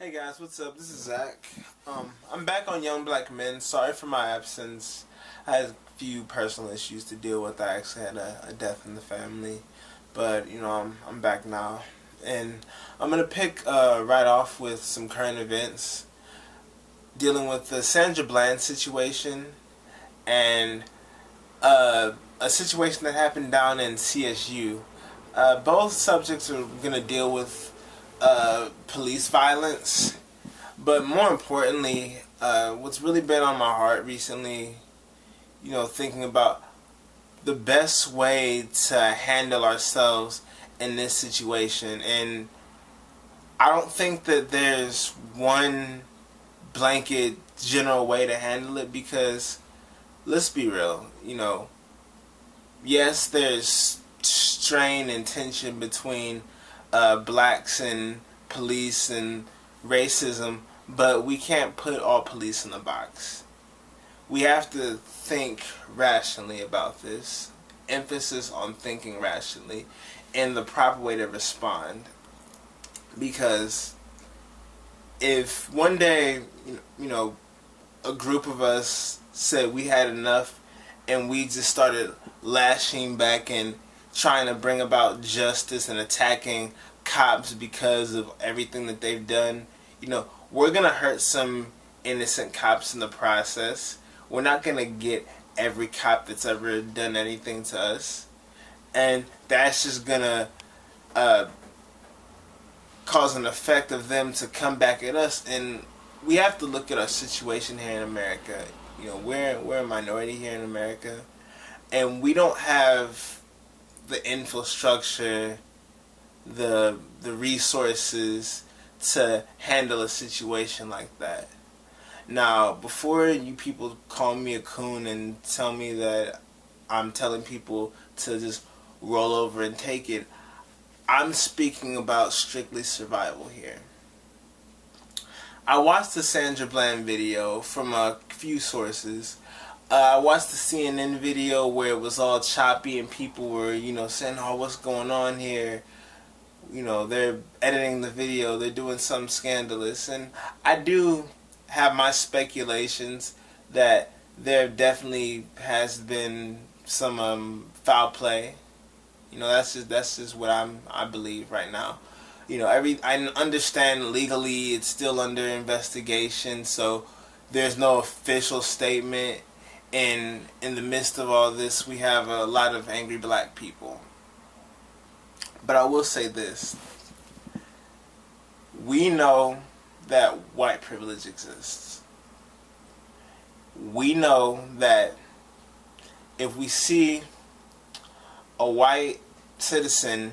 Hey guys, what's up? This is Zach. I'm back on Young Black Men. Sorry for my absence. I had a few personal issues to deal with. I actually had a death in the family, but I'm back now, and I'm gonna pick right off with some current events dealing with the Sandra Bland situation and a situation that happened down in CSU. Both subjects are gonna deal with police violence. But more importantly, what's really been on my heart recently, thinking about the best way to handle ourselves in this situation. And I don't think that there's one blanket general way to handle it because, let's be real, yes, there's strain and tension between blacks and police and racism, but we can't put all police in a box. We have to think rationally about this. Emphasis on thinking rationally and the proper way to respond. Because if one day, a group of us said we had enough and we just started lashing back and trying to bring about justice and attacking cops because of everything that they've done, we're going to hurt some innocent cops in the process. We're not going to get every cop that's ever done anything to us. And that's just going to cause an effect of them to come back at us. And we have to look at our situation here in America. We're a minority here in America. And we don't have the infrastructure, the resources to handle a situation like that. Now, before you people call me a coon and tell me that I'm telling people to just roll over and take it, I'm speaking about strictly survival here. I watched the Sandra Bland video from a few sources. I watched the CNN video where it was all choppy and people were, saying, oh, what's going on here? They're editing the video, they're doing something scandalous. And I do have my speculations that there definitely has been some foul play. That's just what I believe right now. I understand legally it's still under investigation, so there's no official statement. And in the midst of all this, we have a lot of angry black people. But I will say this. We know that white privilege exists. We know that if we see a white citizen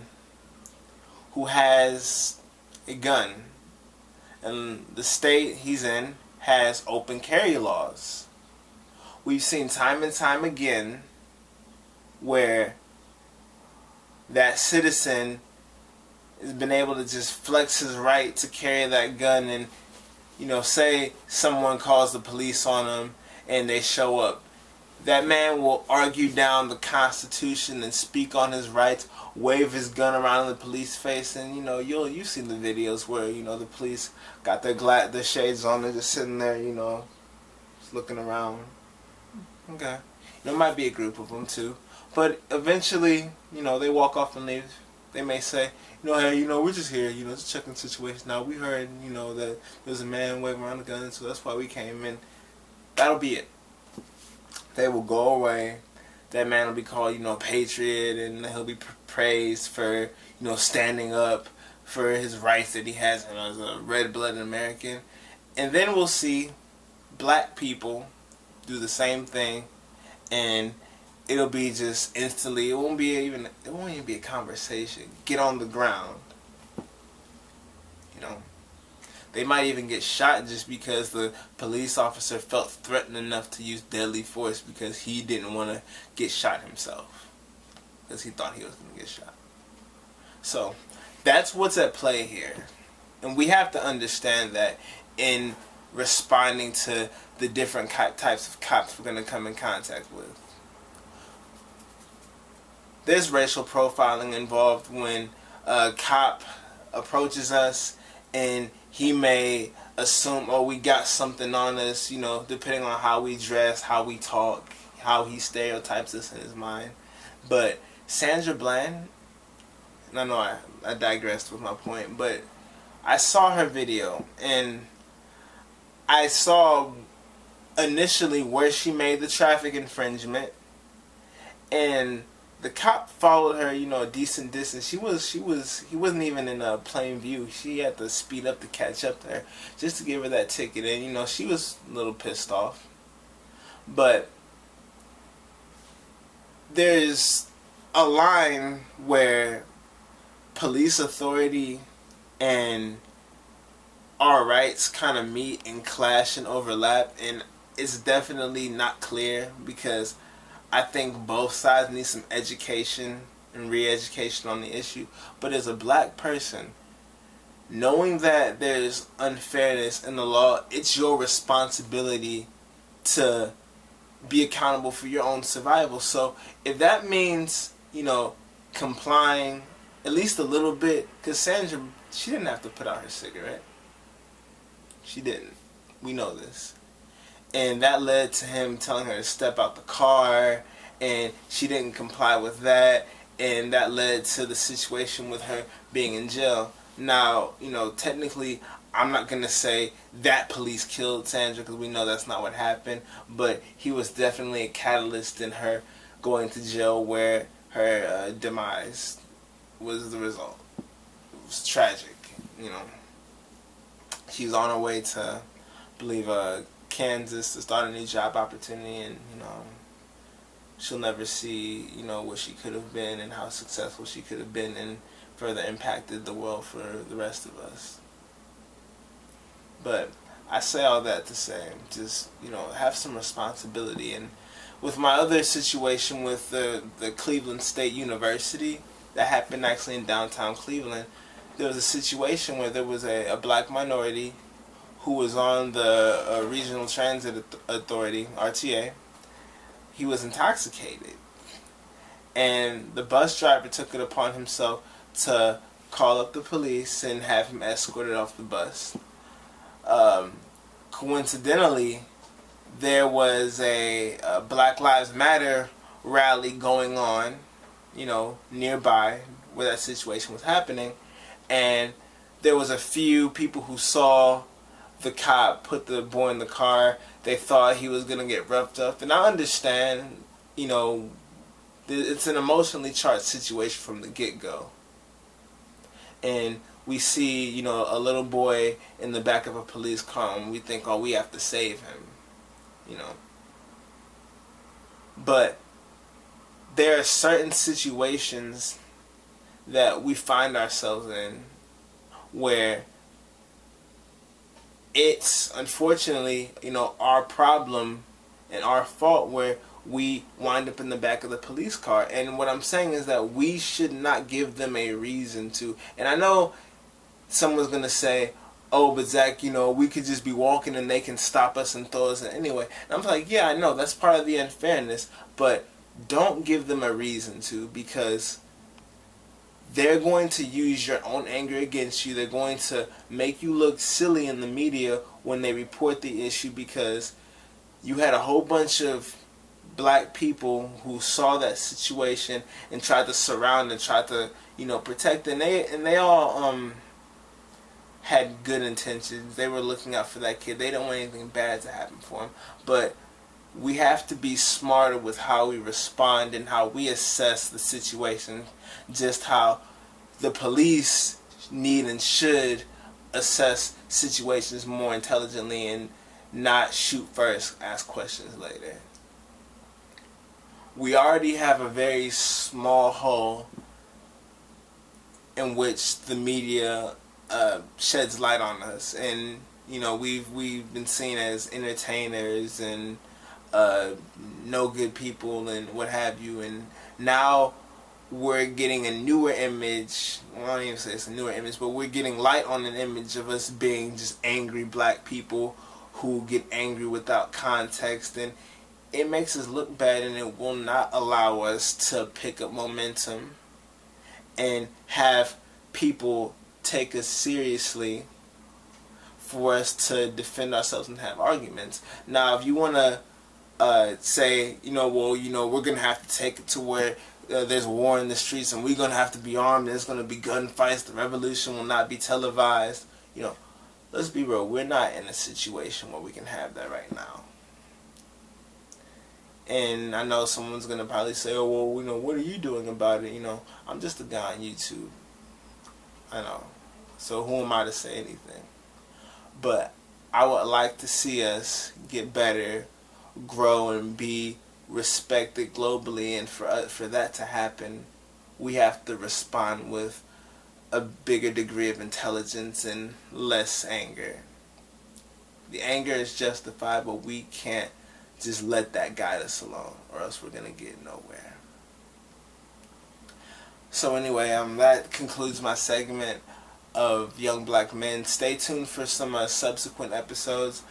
who has a gun and the state he's in has open carry laws, we've seen time and time again where that citizen has been able to just flex his right to carry that gun and, say someone calls the police on him and they show up. That man will argue down the Constitution and speak on his rights, wave his gun around in the police face, and you've seen the videos where the police got their shades on, they're just sitting there, just looking around. Okay, there might be a group of them too, but eventually, they walk off and leave. They may say, hey, we're just here, just checking the situation. Now we heard, that there's a man waving around a gun, so that's why we came in. That'll be it. They will go away. That man will be called, patriot, and he'll be praised for, standing up for his rights that he has as a red-blooded American. And then we'll see black people do the same thing, and it'll be just instantly. It won't even be a conversation. Get on the ground. They might even get shot just because the police officer felt threatened enough to use deadly force because he didn't want to get shot himself. Because he thought he was going to get shot. So, that's what's at play here. And we have to understand that in responding to the different types of cops we're going to come in contact with. There's racial profiling involved when a cop approaches us and he may assume, oh, we got something on us, depending on how we dress, how we talk, how he stereotypes us in his mind. But Sandra Bland, and I know I digressed with my point, but I saw her video, and I saw initially where she made the traffic infringement, and the cop followed her, a decent distance. He wasn't even in a plain view. She had to speed up to catch up to her just to give her that ticket, and she was a little pissed off. But there's a line where police authority and our rights kind of meet and clash and overlap, and it's definitely not clear, because I think both sides need some education and re-education on the issue. But as a black person, knowing that there's unfairness in the law, it's your responsibility to be accountable for your own survival. So if that means, complying at least a little bit, because Sandra, she didn't have to put out her cigarette. She didn't. We know this. And that led to him telling her to step out the car, and she didn't comply with that, and that led to the situation with her being in jail. Now, technically, I'm not going to say that police killed Sandra, because we know that's not what happened, but he was definitely a catalyst in her going to jail, where her demise was the result. It was tragic, She was on her way to, I believe, Kansas to start a new job opportunity, and she'll never see what she could have been and how successful she could have been, and further impacted the world for the rest of us. But I say all that to say, just have some responsibility. And with my other situation with the Cleveland State University that happened actually in downtown Cleveland, there was a situation where there was a black minority who was on the Regional Transit Authority, RTA. He was intoxicated. And the bus driver took it upon himself to call up the police and have him escorted off the bus. Coincidentally, there was a Black Lives Matter rally going on, nearby where that situation was happening. And there was a few people who saw the cop put the boy in the car. They thought he was going to get roughed up. And I understand, it's an emotionally charged situation from the get-go. And we see, a little boy in the back of a police car, and we think, oh, we have to save him, But there are certain situations that we find ourselves in where it's unfortunately, our problem and our fault where we wind up in the back of the police car. And what I'm saying is that we should not give them a reason to. And I know someone's going to say, oh, but Zach, we could just be walking and they can stop us and throw us in anyway. And I'm like, yeah, I know, that's part of the unfairness, but don't give them a reason to, because they're going to use your own anger against you. They're going to make you look silly in the media when they report the issue, because you had a whole bunch of black people who saw that situation and tried to surround and tried to, protect. And they all had good intentions. They were looking out for that kid. They don't want anything bad to happen for him. But we have to be smarter with how we respond and how we assess the situation, just how the police need and should assess situations more intelligently and not shoot first, ask questions later. We already have a very small hole in which the media sheds light on us, and we've been seen as entertainers and no good people and what have you, and now we're getting a newer image. Well, I don't even say it's a newer image, but we're getting light on an image of us being just angry black people who get angry without context, and it makes us look bad, and it will not allow us to pick up momentum and have people take us seriously for us to defend ourselves and have arguments. Now, if you want to say, well, we're going to have to take it to where there's war in the streets and we're going to have to be armed, there's going to be gunfights, the revolution will not be televised, let's be real, we're not in a situation where we can have that right now. And I know someone's going to probably say, oh, well, what are you doing about it? I'm just a guy on YouTube. I know. So who am I to say anything? But I would like to see us get better, grow, and be respected globally. And for that to happen, we have to respond with a bigger degree of intelligence and less anger. The anger is justified, but we can't just let that guide us alone, or else we're going to get nowhere. So anyway, that concludes my segment of Young Black Men. Stay tuned for some subsequent episodes.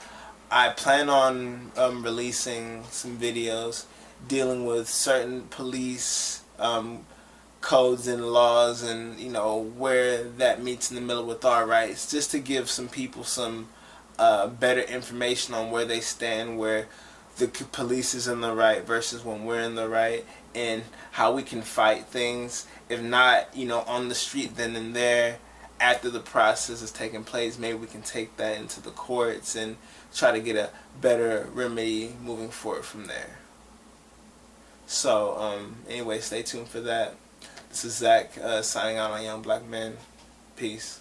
I plan on releasing some videos dealing with certain police codes and laws, and where that meets in the middle with our rights, just to give some people some better information on where they stand, where the police is in the right versus when we're in the right, and how we can fight things, if not on the street, then and there. After the process is taking place, maybe we can take that into the courts and try to get a better remedy moving forward from there. So anyway, stay tuned for that. This is Zach signing out on Young Black Men. Peace.